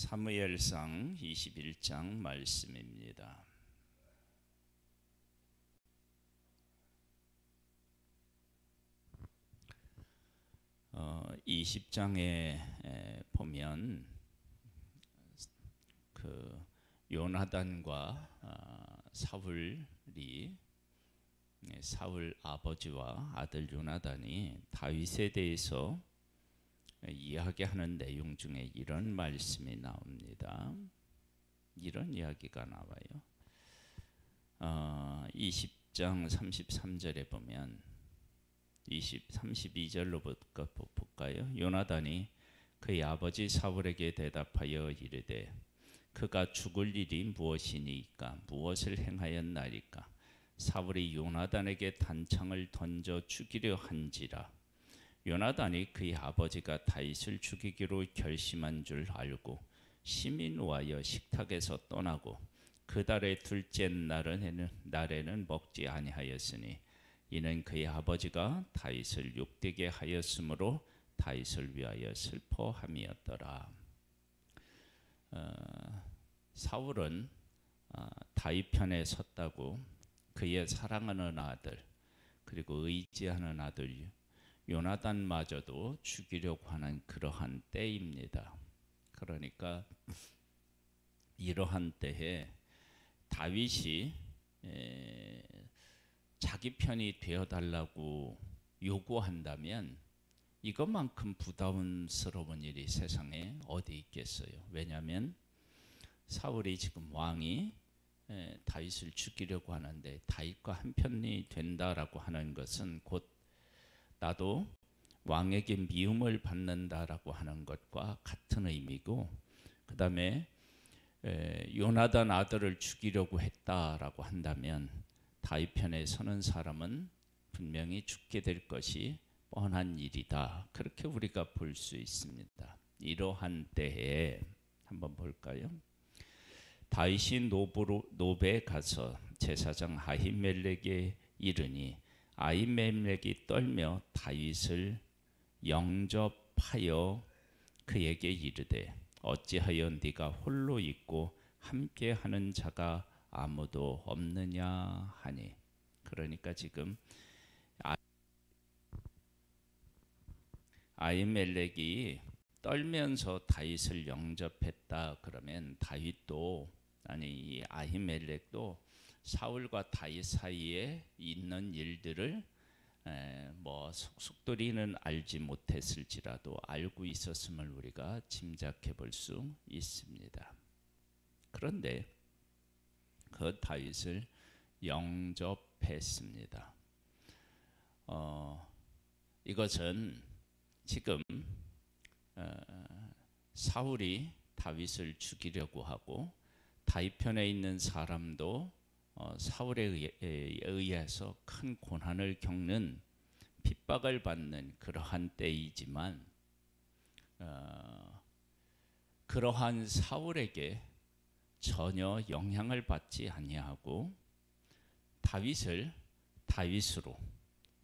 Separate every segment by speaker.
Speaker 1: 사무엘상 21장 말씀입니다. 20장에 보면 그 요나단과 사울이 사울 아버지와 아들 요나단이 다윗에 대해서 이야기하는 내용 중에 이런 말씀이 나옵니다. 이런 이야기가 나와요. 20장 33절에 보면 32절로부터 볼까요? 요나단이 그의 아버지 사울에게 대답하여 이르되 그가 죽을 일이 무엇이니까 무엇을 행하였나이까 사울이 요나단에게 단창을 던져 죽이려 한지라. 요나단이 그의 아버지가 다윗을 죽이기로 결심한 줄 알고 심히 노하여 식탁에서 떠나고 그 달의 둘째 날에는 먹지 아니하였으니 이는 그의 아버지가 다윗을 욕되게 하였으므로 다윗을 위하여 슬퍼함이었더라. 사울은 다윗 편에 섰다고 그의 사랑하는 아들 그리고 의지하는 아들 요나단마저도 죽이려고 하는 그러한 때입니다. 그러니까 이러한 때에 다윗이 자기 편이 되어달라고 요구한다면 이것만큼 부담스러운 일이 세상에 어디 있겠어요. 왜냐하면 사울이 지금 왕이 다윗을 죽이려고 하는데 다윗과 한편이 된다라고 하는 것은 곧 나도 왕에게 미움을 받는다라고 하는 것과 같은 의미고, 그 다음에 요나단 아들을 죽이려고 했다라고 한다면 다윗 편에 서는 사람은 분명히 죽게 될 것이 뻔한 일이다. 그렇게 우리가 볼 수 있습니다. 이러한 때에 한번 볼까요? 다윗이 노베에 가서 제사장 아히멜렉에 이르니 아히멜렉이 떨며 다윗을 영접하여 그에게 이르되 어찌하여 네가 홀로 있고 함께하는 자가 아무도 없느냐 하니. 그러니까 지금 아히멜렉이 떨면서 다윗을 영접했다 그러면 다윗도 이 아히멜렉도 사울과 다윗 사이에 있는 일들을 속속들이는 알지 못했을지라도 알고 있었음을 우리가 짐작해 볼 수 있습니다. 그런데 그 다윗을 영접했습니다. 이것은 지금 사울이 다윗을 죽이려고 하고 다윗 편에 있는 사람도 사울에 의해서 큰 고난을 겪는 핍박을 받는 그러한 때이지만 그러한 사울에게 전혀 영향을 받지 아니하고 다윗을 다윗으로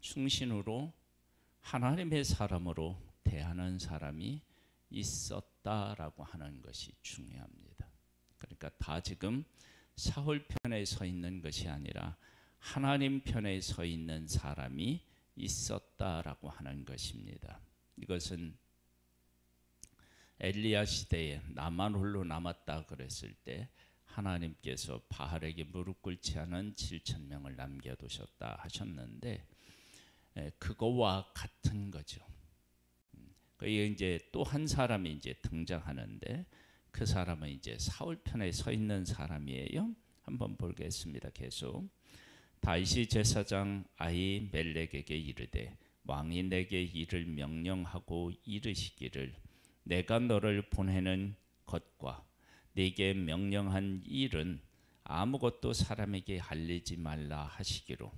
Speaker 1: 충신으로 하나님의 사람으로 대하는 사람이 있었다라고 하는 것이 중요합니다. 그러니까 다 지금 사울 편에 서 있는 것이 아니라 하나님 편에 서 있는 사람이 있었다라고 하는 것입니다. 이것은 엘리야 시대에 나만 홀로 남았다 그랬을 때 하나님께서 바알에게 무릎 꿇지 않은 7,000명을 남겨두셨다 하셨는데 그거와 같은 거죠. 그게 이제 또 한 사람이 이제 등장하는데 그 사람은 이제 사울 편에 서 있는 사람이에요. 한번 보겠습니다. 계속 다윗이 제사장 아히멜렉에게 이르되 왕이 내게 이를 명령하고 이르시기를 내가 너를 보내는 것과 네게 명령한 일은 아무것도 사람에게 알리지 말라 하시기로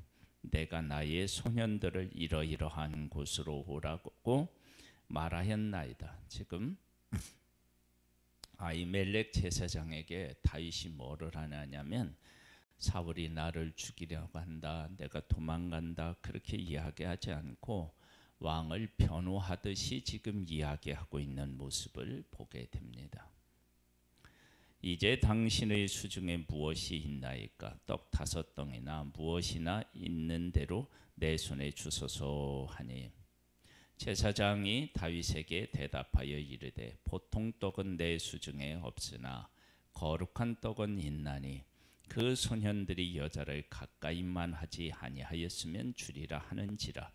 Speaker 1: 내가 나의 소년들을 이러이러한 곳으로 오라고 말하였나이다. 지금 아히멜렉 제사장에게 다윗이 뭐를 하냐면 사울이 나를 죽이려고 한다, 내가 도망간다 그렇게 이야기하지 않고 왕을 변호하듯이 지금 이야기하고 있는 모습을 보게 됩니다. 이제 당신의 수중에 무엇이 있나이까? 떡 5덩이나 무엇이나 있는 대로 내 손에 주소서 하니, 제사장이 다윗에게 대답하여 이르되 보통 떡은 내 수중에 없으나 거룩한 떡은 있나니 그 소년들이 여자를 가까이만 하지 아니하였으면 주리라 하는지라.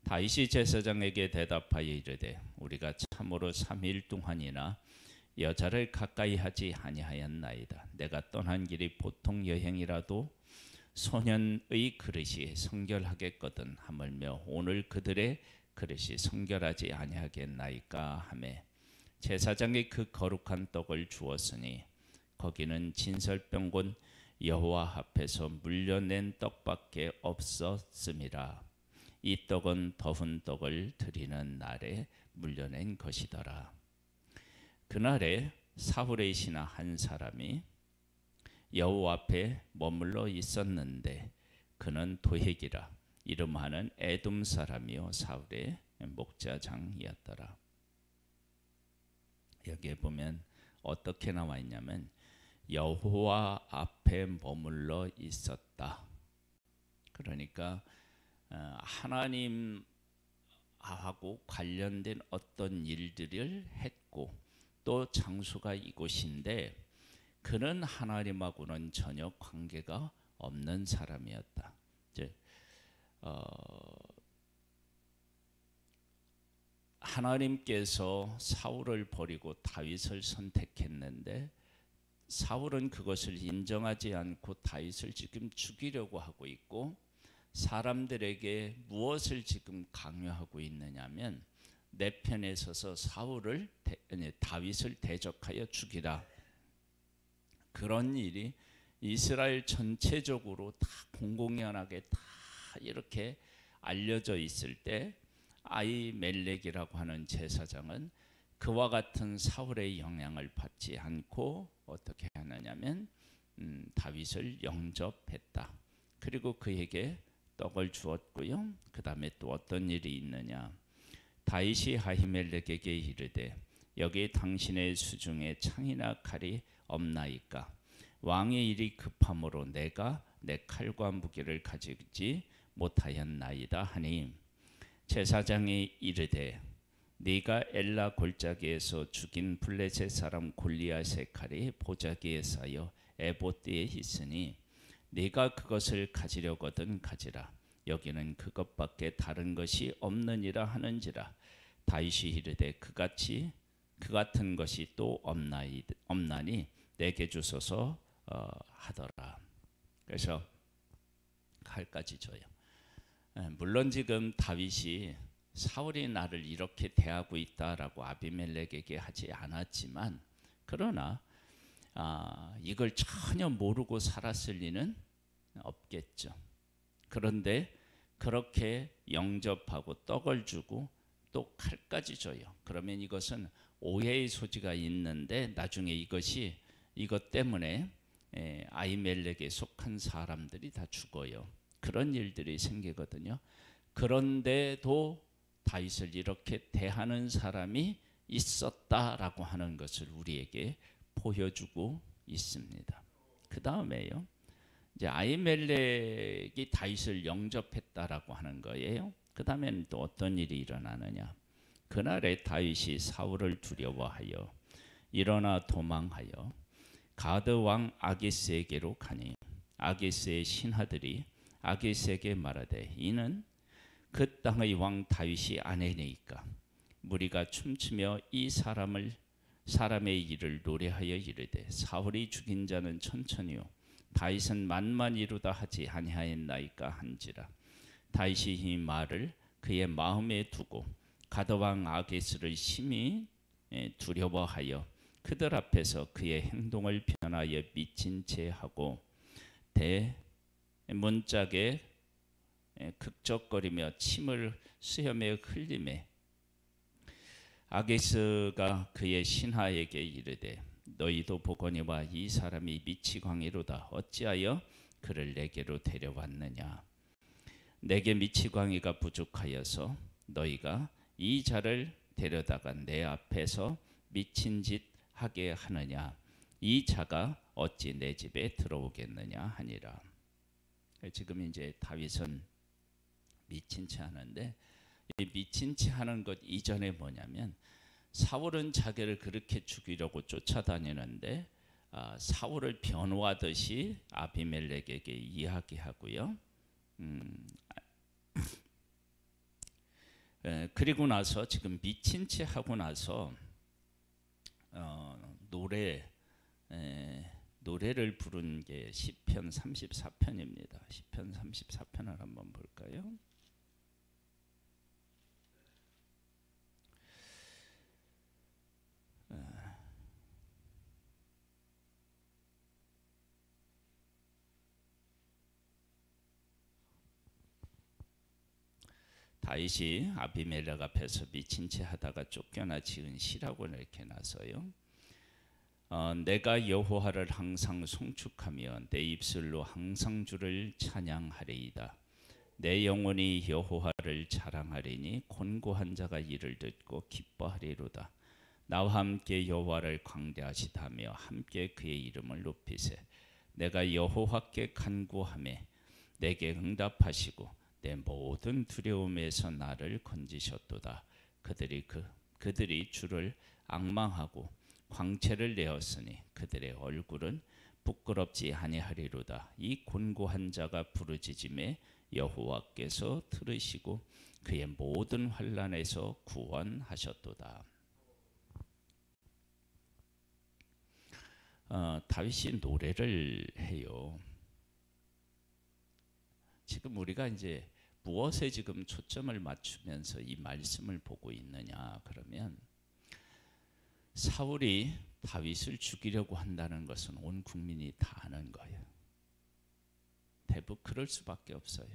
Speaker 1: 다윗이 제사장에게 대답하여 이르되 우리가 참으로 3일 동안이나 여자를 가까이 하지 아니하였나이다. 내가 떠난 길이 보통 여행이라도 소년의 그릇이 성결하겠거든 하물며 오늘 그들의 그릇이 성결하지 아니하겠나이까 하매, 제사장이 그 거룩한 떡을 주었으니 거기는 진설병 여호와 앞에서 물려낸 떡밖에 없었음이라. 이 떡은 더운 떡을 드리는 날에 물려낸 것이더라. 그날에 사울의 신하 한 사람이 여호와 앞에 머물러 있었는데 그는 도액이라. 이름하는 에돔 사람이요 사울의 목자장이었더라. 여기에 보면 어떻게 나와 있냐면 여호와 앞에 머물러 있었다. 그러니까 하나님하고 관련된 어떤 일들을 했고 또 장소가 이곳인데 그는 하나님하고는 전혀 관계가 없는 사람이었다. 이제 하나님께서 사울을 버리고 다윗을 선택했는데 사울은 그것을 인정하지 않고 다윗을 지금 죽이려고 하고 있고, 사람들에게 무엇을 지금 강요하고 있느냐면 내 편에 서서 다윗을 대적하여 죽이라. 그런 일이 이스라엘 전체적으로 다 공공연하게 다 이렇게 알려져 있을 때 아히멜렉이라고 하는 제사장은 그와 같은 사울의 영향을 받지 않고 어떻게 하느냐면 다윗을 영접했다. 그리고 그에게 떡을 주었고요. 그 다음에 또 어떤 일이 있느냐. 다윗이 아히멜렉에게 이르되 여기 당신의 수중에 창이나 칼이 없나이까? 왕의 일이 급함으로 내가 내 칼과 무기를 가지지 못하였나이다 하니, 제사장이 이르되 네가 엘라 골짜기에서 죽인 블레셋 사람 골리앗의 칼이 보자기에 쌓여 에봇대에 있으니 네가 그것을 가지려거든 가지라. 여기는 그것밖에 다른 것이 없느니라 하는지라. 다윗이 이르되 그 같은 것이 또 없나니 내게 주소서 하더라. 그래서 칼까지 줘요. 물론 지금 다윗이 사울이 나를 이렇게 대하고 있다라고 아비멜렉에게 하지 않았지만, 그러나 이걸 전혀 모르고 살았을 리는 없겠죠. 그런데 그렇게 영접하고 떡을 주고 또 칼까지 줘요. 그러면 이것은 오해의 소지가 있는데 나중에 이것 때문에 아히멜렉에 속한 사람들이 다 죽어요. 그런 일들이 생기거든요. 그런데도 다윗을 이렇게 대하는 사람이 있었다라고 하는 것을 우리에게 보여주고 있습니다. 그 다음에요, 이제 아히멜렉이 다윗을 영접했다라고 하는 거예요. 그 다음에는 또 어떤 일이 일어나느냐. 그날에 다윗이 사울을 두려워하여 일어나 도망하여 가드 왕 아기스에게로 가니, 아기스의 신하들이 아기스에게 말하되 이는 그 땅의 왕 다윗이 아내니까 무리가 춤추며 이 사람의 일을 노래하여 이르되 사울이 죽인 자는 천천히요 다윗은 만만이로다 하지 아니하였나이까 한지라. 다윗이 이 말을 그의 마음에 두고 가드 왕 아기스를 심히 두려워하여 그들 앞에서 그의 행동을 변하여 미친 채 하고 대문짝에 극적거리며 침을 수염에 흘리매, 아기스가 그의 신하에게 이르되 너희도 보거니와 이 사람이 미치광이로다. 어찌하여 그를 내게로 데려왔느냐. 내게 미치광이가 부족하여서 너희가 이 자를 데려다가 내 앞에서 미친 짓 하게 하느냐. 이 자가 어찌 내 집에 들어오겠느냐 하니라. 지금 이제 다윗은 미친 채 하는데, 이 미친 채 하는 것 이전에 뭐냐면, 사울은 자기를 그렇게 죽이려고 쫓아다니는데 사울을 변호하듯이 아비멜렉에게 이야기하고요. 그리고 나서 지금 미친 채 하고 나서 노래를 부른 게 시편 34편입니다. 시편 34편을 한번 볼까요? 다윗이 아비멜렉 앞에서 미친 채 하다가 쫓겨나 지은 시라고 이렇게 나서요. 내가 여호와를 항상 송축하며 내 입술로 항상 주를 찬양하리이다. 내 영혼이 여호와를 자랑하리니 곤고한 자가 이를 듣고 기뻐하리로다. 나와 함께 여호와를 광대하시다며 함께 그의 이름을 높이세. 내가 여호와께 간구하매 내게 응답하시고 내 모든 두려움에서 나를 건지셨도다. 그들이 주를 앙망하고 광채를 내었으니 그들의 얼굴은 부끄럽지 아니하리로다. 이 곤고한 자가 부르짖음에 여호와께서 들으시고 그의 모든 환난에서 구원하셨도다. 다윗이 노래를 해요. 지금 우리가 이제 무엇에 지금 초점을 맞추면서 이 말씀을 보고 있느냐 그러면, 사울이 다윗을 죽이려고 한다는 것은 온 국민이 다 아는 거예요. 대부분 그럴 수밖에 없어요.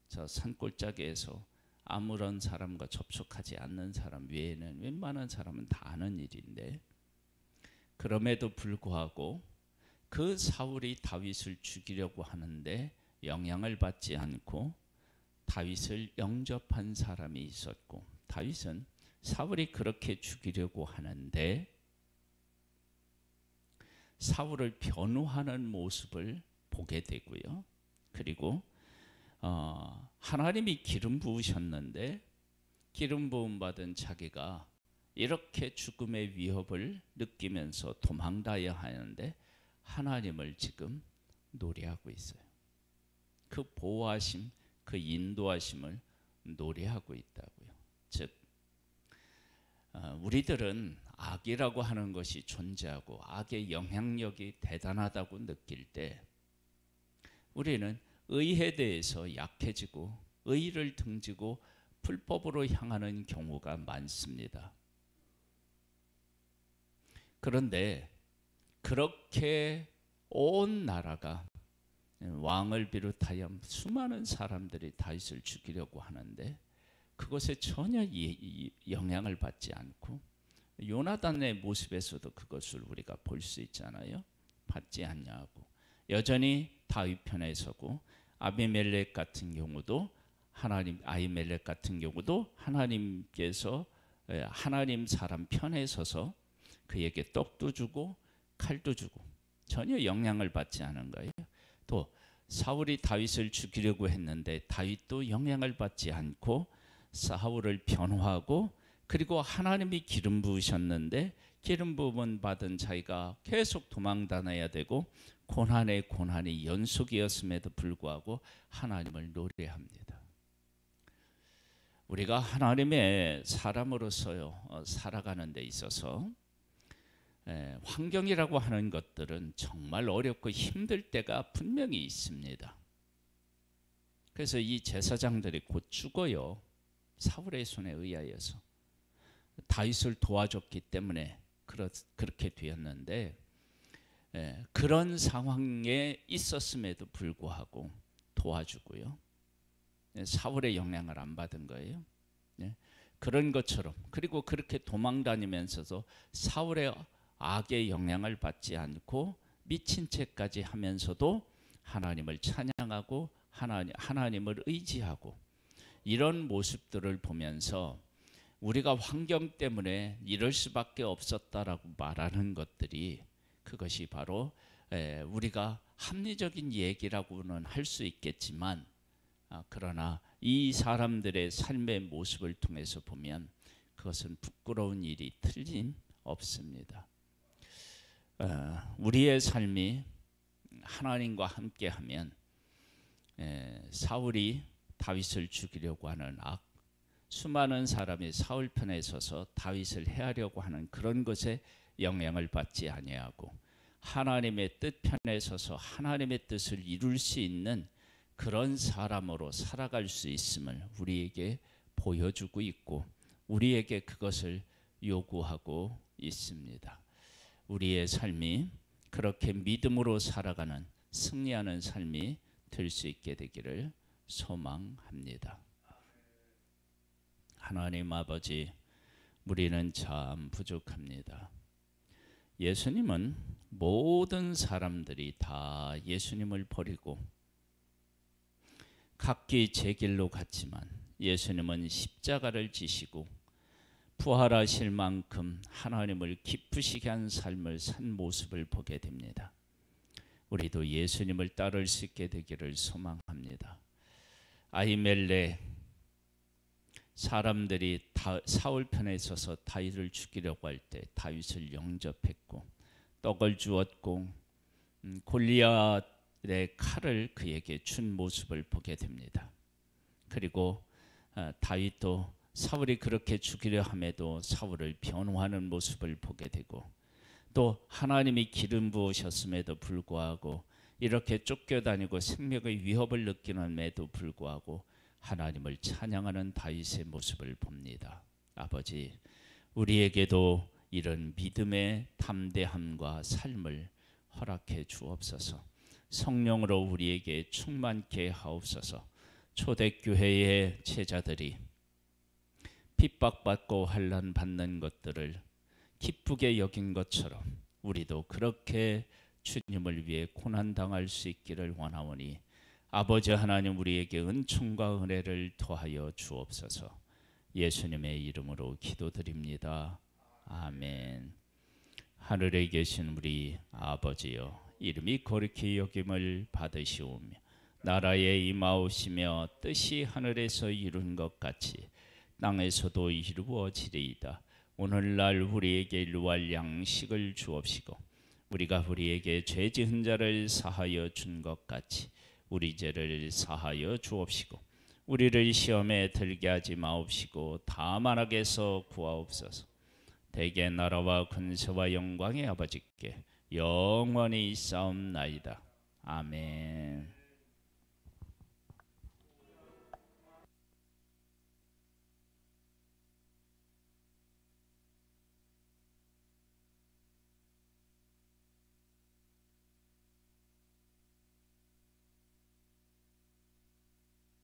Speaker 1: 저 산골짜기에서 아무런 사람과 접촉하지 않는 사람 외에는 웬만한 사람은 다 아는 일인데, 그럼에도 불구하고 그 사울이 다윗을 죽이려고 하는데 영향을 받지 않고 다윗을 영접한 사람이 있었고, 다윗은 사울이 그렇게 죽이려고 하는데 사울을 변호하는 모습을 보게 되고요. 그리고 하나님이 기름 부으셨는데 기름 부음 받은 자기가 이렇게 죽음의 위협을 느끼면서 도망다녀야 하는데 하나님을 지금 노래하고 있어요. 그 보호하심, 그 인도하심을 노래하고 있다고요. 즉 우리들은 악이라고 하는 것이 존재하고 악의 영향력이 대단하다고 느낄 때 우리는 의에 대해서 약해지고 의를 등지고 불법으로 향하는 경우가 많습니다. 그런데 그렇게 온 나라가 왕을 비롯하여 수많은 사람들이 다윗을 죽이려고 하는데 그것에 전혀 영향을 받지 않고, 요나단의 모습에서도 그것을 우리가 볼 수 있잖아요. 받지 않냐고 여전히 다윗 편에 서고, 아비멜렉 같은 경우도 아히멜렉 같은 경우도 하나님께서 하나님 사람 편에 서서 그에게 떡도 주고 칼도 주고 전혀 영향을 받지 않은 거예요. 또 사울이 다윗을 죽이려고 했는데 다윗도 영향을 받지 않고 사울을 변호하고, 그리고 하나님이 기름 부으셨는데 기름 부음 받은 자기가 계속 도망 다녀야 되고 고난의 고난이 연속이었음에도 불구하고 하나님을 노래합니다. 우리가 하나님의 사람으로서 살아가는 데 있어서 환경이라고 하는 것들은 정말 어렵고 힘들 때가 분명히 있습니다. 그래서 이 제사장들이 곧 죽어요. 사울의 손에 의하여서. 다윗을 도와줬기 때문에 그렇게 되었는데, 그런 상황에 있었음에도 불구하고 도와주고요. 사울의 영향을 안 받은 거예요. 그런 것처럼, 그리고 그렇게 도망다니면서도 사울의 악의 영향을 받지 않고 미친 채까지 하면서도 하나님을 찬양하고 하나님을 의지하고, 이런 모습들을 보면서 우리가 환경 때문에 이럴 수밖에 없었다라고 말하는 것들이 그것이 바로 우리가 합리적인 얘기라고는 할 수 있겠지만 그러나 이 사람들의 삶의 모습을 통해서 보면 그것은 부끄러운 일이 틀림 없습니다. 우리의 삶이 하나님과 함께하면 사울이 다윗을 죽이려고 하는 악, 수많은 사람이 사울 편에 서서 다윗을 해하려고 하는 그런 것에 영향을 받지 아니하고 하나님의 뜻 편에 서서 하나님의 뜻을 이룰 수 있는 그런 사람으로 살아갈 수 있음을 우리에게 보여주고 있고 우리에게 그것을 요구하고 있습니다. 우리의 삶이 그렇게 믿음으로 살아가는 승리하는 삶이 될 수 있게 되기를 소망합니다. 하나님 아버지, 우리는 참 부족합니다. 예수님은 모든 사람들이 다 예수님을 버리고 각기 제 길로 갔지만 예수님은 십자가를 지시고 부활하실 만큼 하나님을 기쁘시게 한 삶을 산 모습을 보게 됩니다. 우리도 예수님을 따를 수 있게 되기를 소망합니다. 아히멜렉 사람들이 사울 편에 서서 다윗을 죽이려고 할 때 다윗을 영접했고 떡을 주었고 골리앗의 칼을 그에게 준 모습을 보게 됩니다. 그리고 다윗도 사울이 그렇게 죽이려 함에도 사울을 변호하는 모습을 보게 되고 또 하나님이 기름 부으셨음에도 불구하고 이렇게 쫓겨다니고 생명의 위협을 느끼는에도 불구하고 하나님을 찬양하는 다윗의 모습을 봅니다. 아버지, 우리에게도 이런 믿음의 담대함과 삶을 허락해 주옵소서. 성령으로 우리에게 충만케 하옵소서. 초대교회의 제자들이 핍박받고 환난받는 것들을 기쁘게 여긴 것처럼 우리도 그렇게 주님을 위해 고난당할 수 있기를 원하오니 아버지 하나님, 우리에게 은총과 은혜를 더하여 주옵소서. 예수님의 이름으로 기도드립니다. 아멘. 하늘에 계신 우리 아버지여, 이름이 거룩히 여김을 받으시오며 나라에 임하오시며 뜻이 하늘에서 이룬 것 같이 땅에서도 이루어지리이다. 오늘날 우리에게 일용할 양식을 주옵시고 우리가 우리에게 죄 지은 자를 사하여 준 것 같이 우리 죄를 사하여 주옵시고 우리를 시험에 들게 하지 마옵시고 다만 악에서 구하옵소서. 대개 나라와 권세와 영광의 아버지께 영원히 있사옵나이다. 아멘.